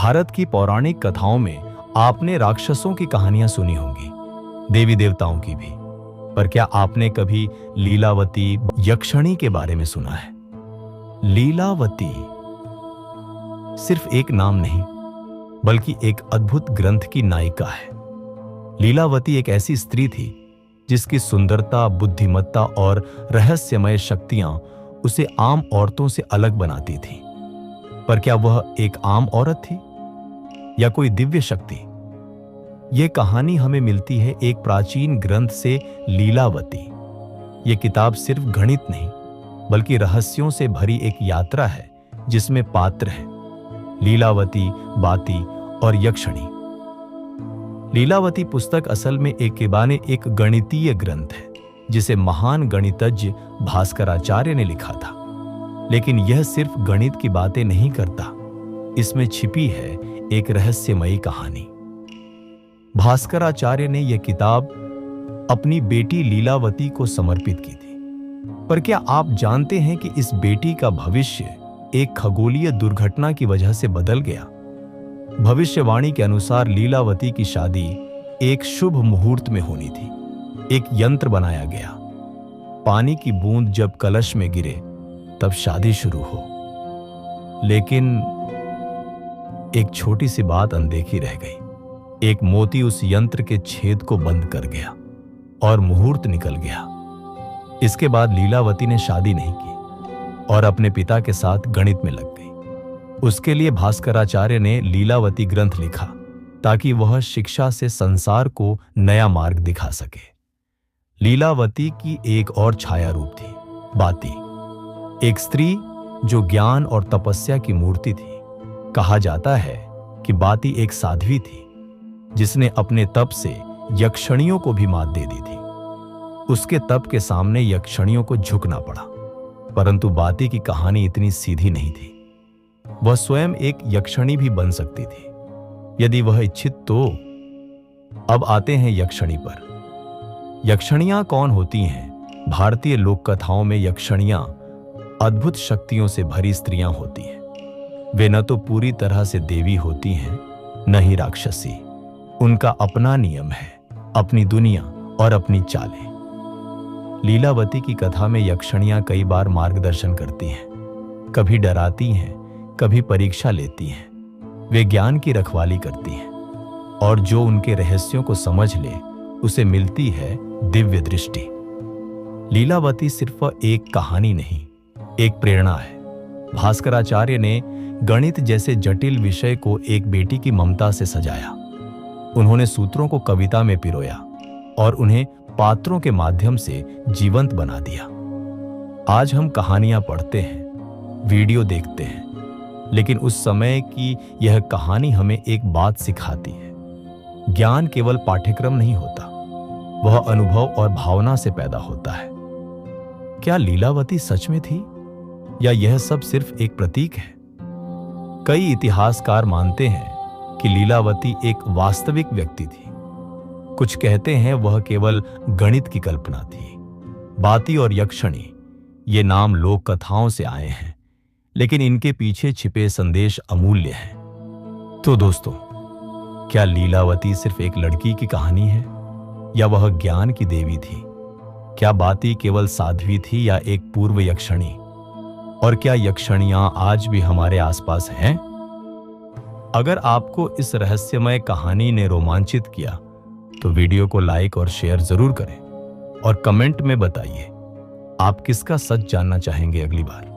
भारत की पौराणिक कथाओं में आपने राक्षसों की कहानियां सुनी होंगी, देवी देवताओं की भी। पर क्या आपने कभी लीलावती यक्षिणी के बारे में सुना है? लीलावती सिर्फ एक नाम नहीं, बल्कि एक अद्भुत ग्रंथ की नायिका है। लीलावती एक ऐसी स्त्री थी जिसकी सुंदरता, बुद्धिमत्ता और रहस्यमय शक्तियां उसे आम औरतों से अलग बनाती थीं। पर क्या वह एक आम औरत थी या कोई दिव्य शक्ति? यह कहानी हमें मिलती है एक प्राचीन ग्रंथ से, लीलावती। यह किताब सिर्फ गणित नहीं, बल्कि रहस्यों से भरी एक यात्रा है जिसमें पात्र हैं लीलावती, बाती और यक्षिणी। लीलावती पुस्तक असल में एक गणितीय ग्रंथ है जिसे महान गणितज्ञ भास्कराचार्य ने लिखा था। लेकिन यह सिर्फ गणित की बातें नहीं करता, इसमें छिपी है एक रहस्यमयी कहानी। भास्कराचार्य ने यह किताब अपनी बेटी लीलावती को समर्पित की थी। पर क्या आप जानते हैं कि इस बेटी का भविष्य एक खगोलीय दुर्घटना की वजह से बदल गया? भविष्यवाणी के अनुसार लीलावती की शादी एक शुभ मुहूर्त में होनी थी। एक यंत्र बनाया गया, पानी की बूंद जब कलश में गिरे तब शादी शुरू हो। लेकिन एक छोटी सी बात अनदेखी रह गई। एक मोती उस यंत्र के छेद को बंद कर गया और मुहूर्त निकल गया। इसके बाद लीलावती ने शादी नहीं की और अपने पिता के साथ गणित में लग गई। उसके लिए भास्कराचार्य ने लीलावती ग्रंथ लिखा ताकि वह शिक्षा से संसार को नया मार्ग दिखा सके। लीलावती की एक और छाया रूप थी, बाती, एक स्त्री जो ज्ञान और तपस्या की मूर्ति थी। कहा जाता है कि बाती एक साध्वी थी जिसने अपने तप से यक्षिणियों को भी मात दे दी थी। उसके तप के सामने यक्षिणियों को झुकना पड़ा। परंतु बाती की कहानी इतनी सीधी नहीं थी। वह स्वयं एक यक्षिणी भी बन सकती थी यदि वह इच्छित तो। अब आते हैं यक्षिणी पर। यक्षिणियां कौन होती हैं? भारतीय लोक कथाओं में यक्षिणियां अद्भुत शक्तियों से भरी स्त्रियां होती हैं। वे न तो पूरी तरह से देवी होती हैं, न ही राक्षसी। उनका अपना नियम है, अपनी दुनिया और अपनी चालें। लीलावती की कथा में यक्षिणियां कई बार मार्गदर्शन करती हैं, कभी डराती हैं, कभी परीक्षा लेती हैं। वे ज्ञान की रखवाली करती हैं और जो उनके रहस्यों को समझ ले उसे मिलती है दिव्य दृष्टि। लीलावती सिर्फ एक कहानी नहीं, एक प्रेरणा है। भास्कराचार्य ने गणित जैसे जटिल विषय को एक बेटी की ममता से सजाया। उन्होंने सूत्रों को कविता में पिरोया और उन्हें पात्रों के माध्यम से जीवंत बना दिया। आज हम कहानियां पढ़ते हैं, वीडियो देखते हैं, लेकिन उस समय की यह कहानी हमें एक बात सिखाती है। ज्ञान केवल पाठ्यक्रम नहीं होता, वह अनुभव और भावना से पैदा होता है। क्या लीलावती सच में थी या यह सब सिर्फ एक प्रतीक है? कई इतिहासकार मानते हैं कि लीलावती एक वास्तविक व्यक्ति थी। कुछ कहते हैं वह केवल गणित की कल्पना थी। बाती और यक्षिणी ये नाम लोक कथाओं से आए हैं, लेकिन इनके पीछे छिपे संदेश अमूल्य हैं। तो दोस्तों, क्या लीलावती सिर्फ एक लड़की की कहानी है या वह ज्ञान की देवी थी? क्या बाती केवल साध्वी थी या एक पूर्व यक्षिणी? और क्या यक्षिणियां आज भी हमारे आसपास हैं? अगर आपको इस रहस्यमय कहानी ने रोमांचित किया तो वीडियो को लाइक और शेयर जरूर करें और कमेंट में बताइए आप किसका सच जानना चाहेंगे अगली बार।